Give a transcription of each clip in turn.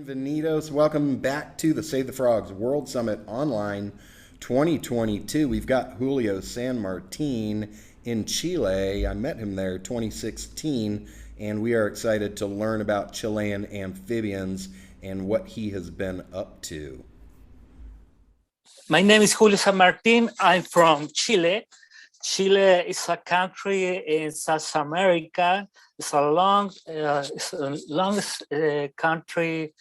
Bienvenidos. Welcome back to the Save the Frogs World Summit Online 2022. We've got Julio San-Martín in Chile. I met him there 2016, and we are excited to learn about Chilean amphibians and what he has been up to. My name is Julio San-Martín. I'm from Chile. Chile is a country in South America. It's the longest country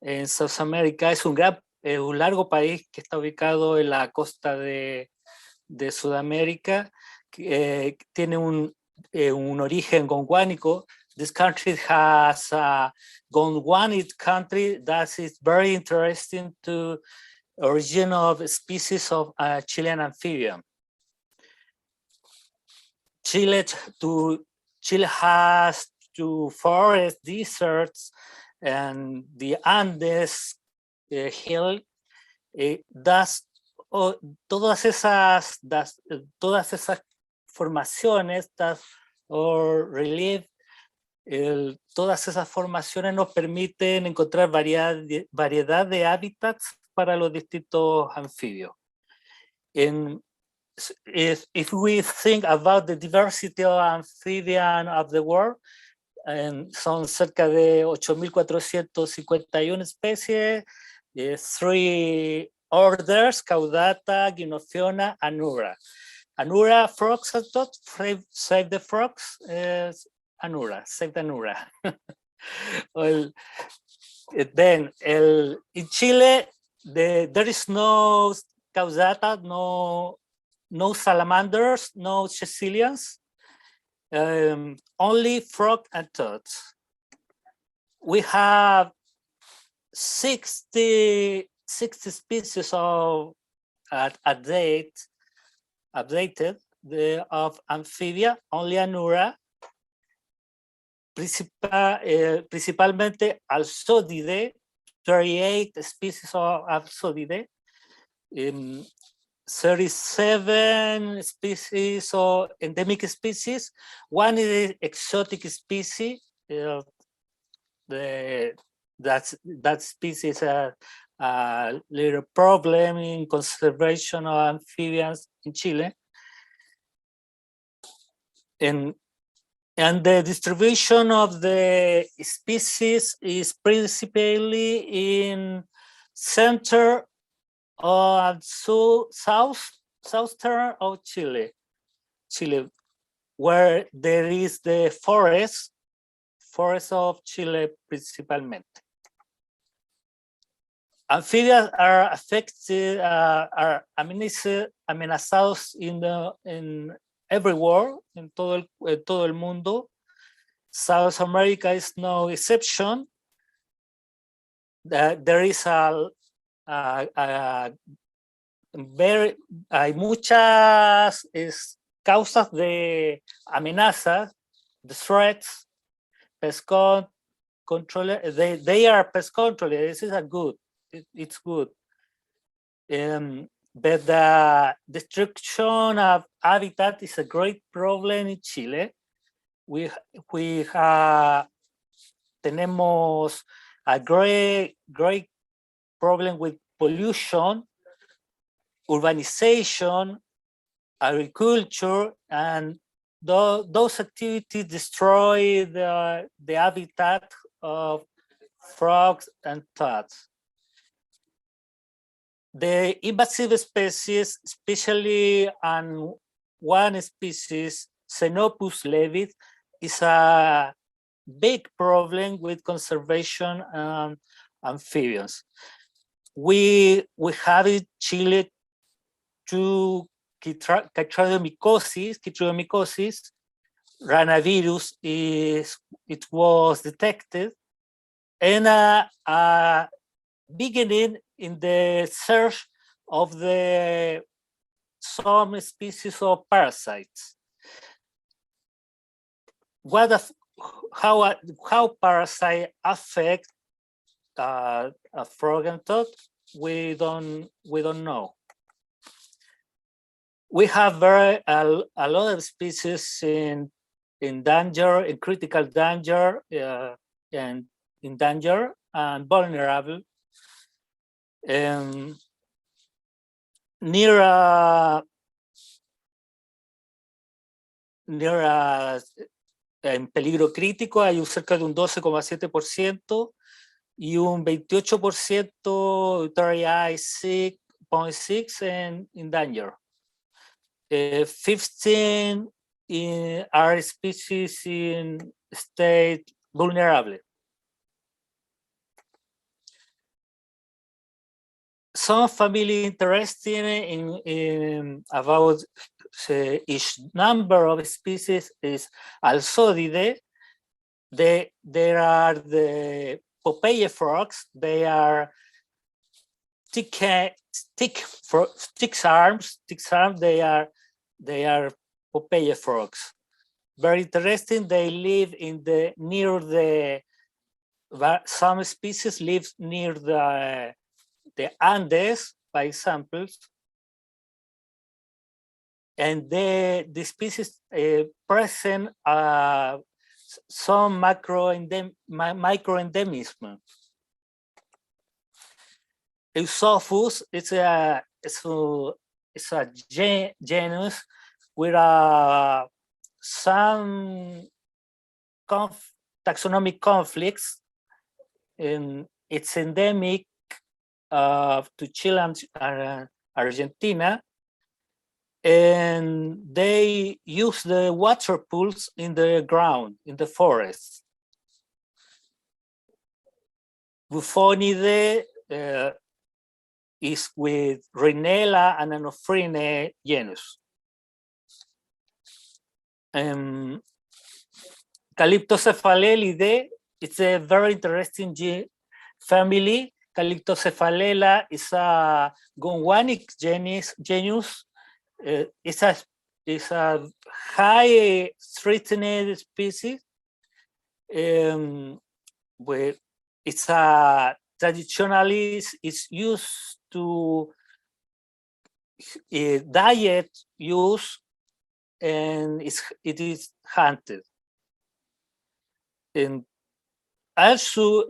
en South America. Es un largo país que está ubicado en la costa de Sudamérica. Tiene un origen gondwánico. This country has a Gondwanid country that is very interesting to origin of species of Chilean amphibian. Chile has two forests, deserts, and the Andes hill. Todas esas formaciones, relief, todas esas formaciones nos permiten encontrar variedad de hábitats para los distintos anfibios. If we think about the diversity of amphibian of the world, son cerca de 8.451 especies, 3 orders, Caudata, Gynophiona, Anura. Anura, frogs and toads, save the frogs, Anura, save the Anura. Then, in Chile, there is no Caudata, no salamanders, no Chileans, only frog and toads. We have 60 species of updated of amphibia, only Anura, principalmente Alsodidae, 38 species of Alsodidae, 37 species or endemic species. One is exotic species. That species has a little problem in conservation of amphibians in Chile. And the distribution of the species is principally in center of southern of Chile, where there is the forest of Chile principalmente. Amphibians are affected, are amenazados in everywhere, en todo el mundo. South America is no exception. There is hay muchas causas de amenazas, the threats, pest control. They are pest control. This is it's good. But the destruction of habitat is a great problem in Chile. Tenemos a great problem with pollution, urbanization, agriculture, and those activities destroy the habitat of frogs and toads. The invasive species, especially one species, Xenopus levis, is a big problem with conservation amphibians. We have in Chile 2 chytridiomycosis. Ranavirus it was detected, and beginning in the search of some species of parasites. How parasites affect a frog and toad? We don't know. We have a lot of species in danger, in critical danger, and in danger. and vulnerable. Near en peligro crítico hay cerca de un 12,7% y un 28% TRI 6.6 in danger. 15 are species in state vulnerable. Some family interesting in about each number of species is Alsodidae. There are the Popeye frogs. They are thick arms. They are Popeye frogs. Very interesting. They live some species live near the Andes, by example, and the species present some microendemism. Eusophus is a genus with some taxonomic conflicts, and it's endemic to Chile and Argentina, and they use the water pools in the ground, in the forest. Buffonidae is with Rhinella and Anophrine genus. Calyptocephalelidae, it's a very interesting family. Calyptocephalela is a gonguanic genus. It's a high threatened species. Where it's traditionally it's used to diet use, and it is hunted. And also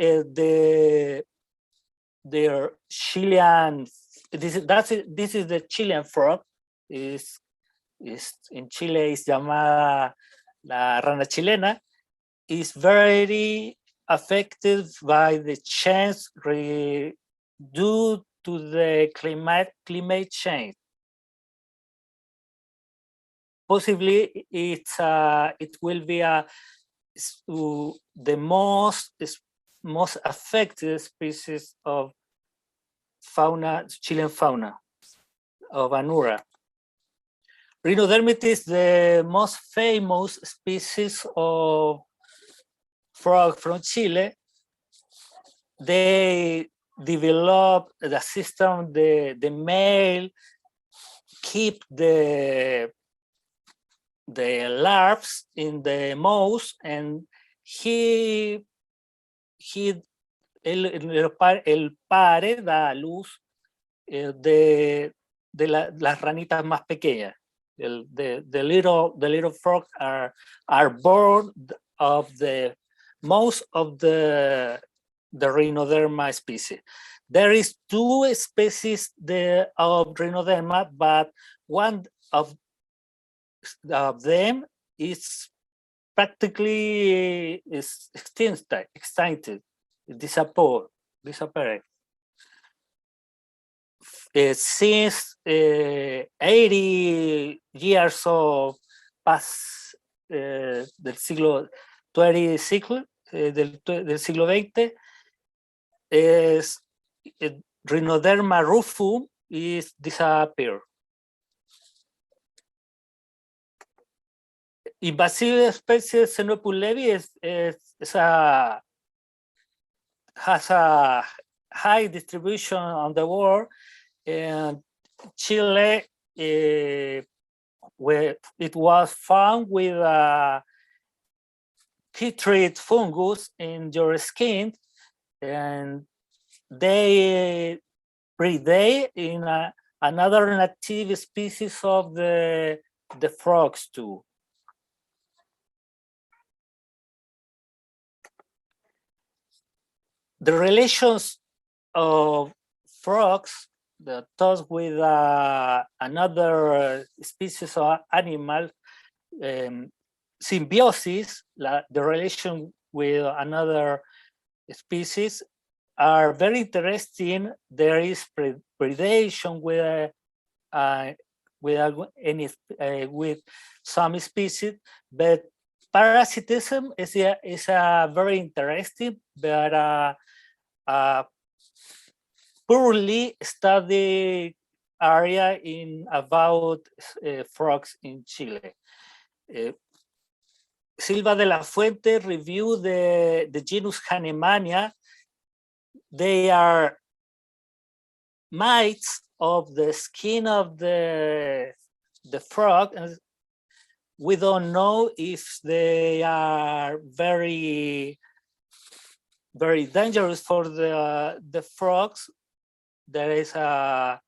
their Chilean, this is the Chilean frog. Is in Chile is llamada la rana chilena. Is very affected by the change due to the climate change. Possibly it will be the most affected species of fauna, Chilean fauna, of Anura. Rhinodermitis, the most famous species of frog from Chile. They develop the system, the male keep the larvae in the mouse, and el pare da a luz de las ranitas más pequeñas. The little frogs are born of most of the Rhinoderma species. There is 2 species of Rhinoderma, but one of them is practically extincted, disappeared. Since 80 years of past del siglo del siglo XX, Rhinoderma rufum is disappeared. Invasive species Xenopus levi has a high distribution on the world, and Chile, where it was found with chytrid fungus in your skin, and they predate in another native species of the frogs too. the relations of frogs, the thus with another species of animal, symbiosis, the relation with another species, are very interesting. There is predation with some species, but parasitism is a very interesting but poorly studied area in about frogs in Chile. Silva de la Fuente reviewed the genus Hahnemania. They are mites of the skin of the frog, and we don't know if they are very dangerous for the frogs. There is a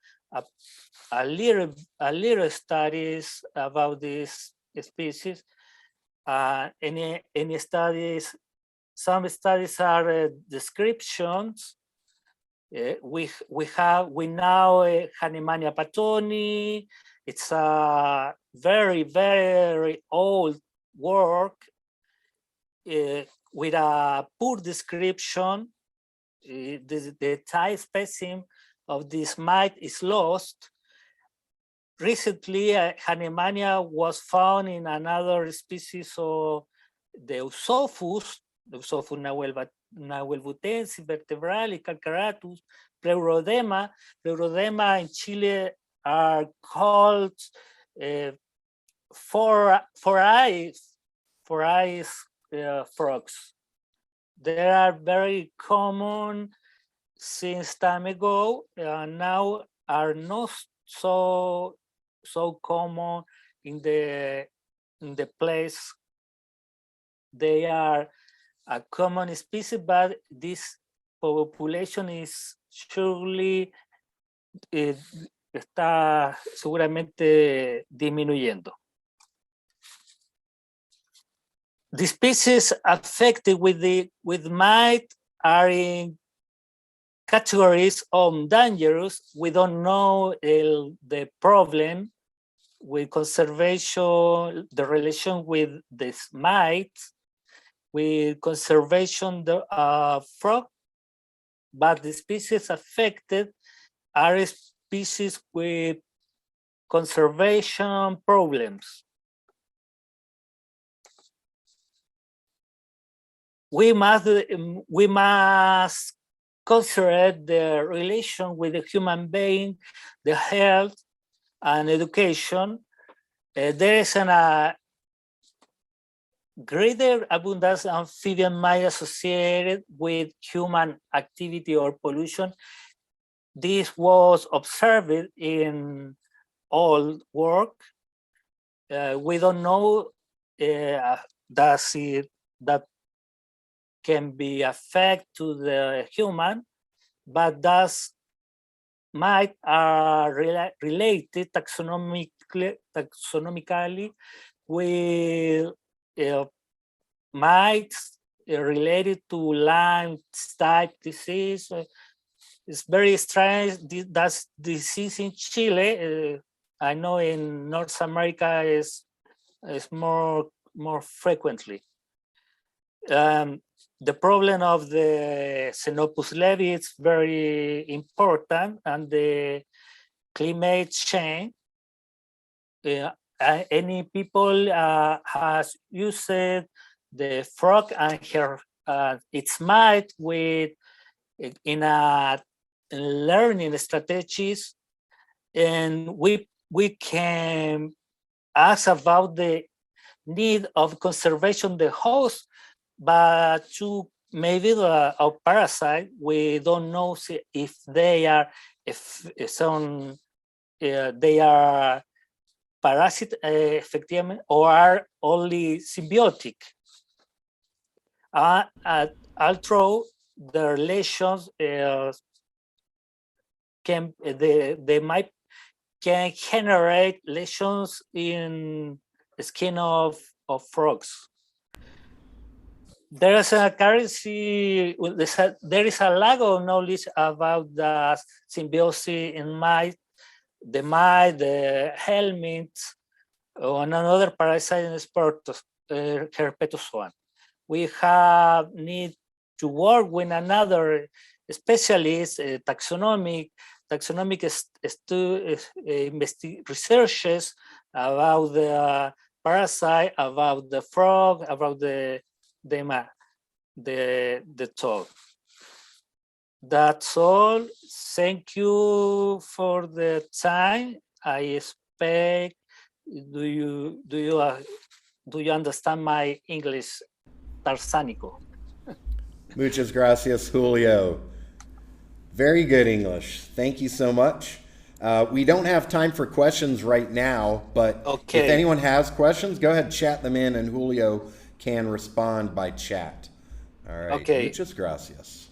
little studies about this species. Any studies? Some studies are descriptions. We know Hahnemania pattoni. It's a very old work with a poor description. The type specimen of this mite is lost. Recently, Hahnemania was found in another species of the Eusophus nahuelbutensis, vertebralis, calcaratus, Pleurodema. Pleurodema in Chile are called four eyes frogs. They are very common since time ago, now are not so common in the place. They are a common species, but this population is surely está seguramente disminuyendo. The species affected with mite are in categories of dangerous. We don't know the problem with conservation, the relation with this mite, with conservation the frog, but the species affected are species with conservation problems. We must consider the relation with the human being, the health and education. There is a greater abundance of amphibian mite associated with human activity or pollution. This was observed in all work. We don't know that can be affect to the human, but thus might are related taxonomically with mites related to Lyme type disease. It's very strange. That disease in Chile, I know in North America is more frequently. The problem of the Xenopus levi is very important, and the climate change. Any people has used the frog and its mite with in a learning strategies, and we can ask about the need of conservation the host, but to maybe a parasite, we don't know if they are they are parasite effectively or are only symbiotic. Although the relations can generate lesions in the skin of frogs. there is a currency, there is a lack of knowledge about the symbiosis in mice, the helminths, and another parasite in herpetofauna. We have need to work with another specialist, taxonomic researches about the parasite, about the frog, about the toad. That's all. Thank you for the time. I expect. Do you understand my English, Tarzanico? Muchas gracias, Julio. Very good English. Thank you so much. We don't have time for questions right now, but if anyone has questions, go ahead, chat them in, and Julio can respond by chat. All right. Okay. Muchas gracias.